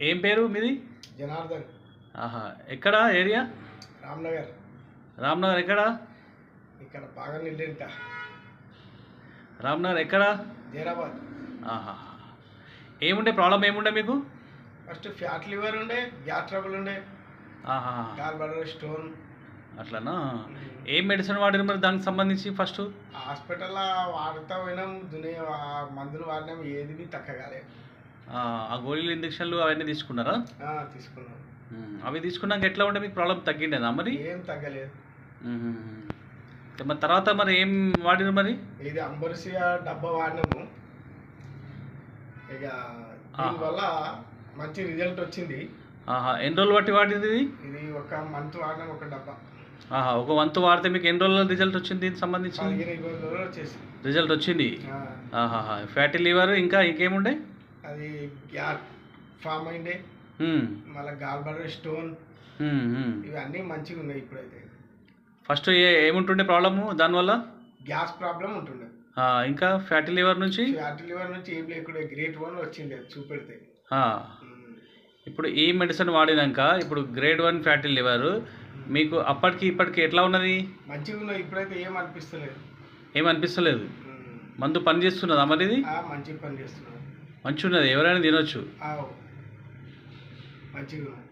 ఏం పేరు మీది? జనార్దన్. ఆహా, ఎక్కడ ఏరియా? రామ్నగర్. రామ్నగర్ ఎక్కడ? ఇక్కడ బాగా నిండింట. రామ్నగర్ ఎక్కడ? జైరాబాద్. ఆహా, ఏముండే ప్రాబ్లం ఏముండే మీకు? ఫస్ట్ ఫ్యాట్ లివర్ ఉండే, గ్యాస్ ట్రబుల్ ఉండే, ఆహా, గాల్ బ్లాడర్ స్టోన్. అట్లనా? ఏం మెడిసిన్ వాడిరు మరి దానికి సంబంధించి? ఫస్ట్ హాస్పిటల్లో వాడుతూ పోయినాం, మందులు వాడినాం, ఏది తగ్గగాలే. ఆ గోళీలు ఇంజక్షన్లు అవన్నీ తీసుకున్నారా? తీసుకున్నాం. అవి తీసుకున్నాక ఎట్లా ఉండే మీకు? ప్రాబ్లం తగ్గిండేనా మరి? ఏం తగ్గలేదు. మరి తర్వాత మరి ఏం వాడిరు మరి? ఇది అంబర్సియా డబ్బా వాడినాము. ఇక దీనివల్ల మంచి రిజల్ట్ వచ్చింది. ఎన్ని రోజులు బట్టి వాడింది ఇది? ఒక మంత్ వాడినాం, ఒక డబ్బా. ఒక వంతు వాడితే మీకు ఎన్ని రోజుల రిజల్ట్ వచ్చింది దీనికి సంబంధించి? 15-20 రోజులు వచ్చేసి రిజల్ట్ వచ్చింది. ఫ్యాటీ లివర్ ఇంకా ఇంకేముండే? అది గ్యాస్ ఫామ్ అయిండే, మళ్ళీ గాల్ బ్లాడర్ స్టోన్, ఇవన్నీ మంచిగా ఉన్నాయి ఇప్పుడైతే. ఫస్ట్ ఏముంటుండే ప్రాబ్లము దానివల్ల? గ్యాస్ ప్రాబ్లం ఉంటుండే. ఇంకా ఫ్యాటీ లివర్ నుంచి ఏం లేకుండా గ్రేడ్ 1 వచ్చింది చూపెడితే. ఇప్పుడు ఈ మెడిసిన్ వాడినాక ఇప్పుడు గ్రేడ్ 1 ఫ్యాటీ లివర్ మీకు అప్పటికి ఇప్పటికి ఎట్లా ఉన్నది? మంచిగా ఉన్నది. ఇప్పుడైతే ఏమనిపిస్తలేదు. మందు పని చేస్తున్నదా మరి? ఇది మంచిగా పని చేస్తున్నది, మంచిగా ఉన్నది, ఎవరైనా తినొచ్చు. మంచిగా ఉన్నది.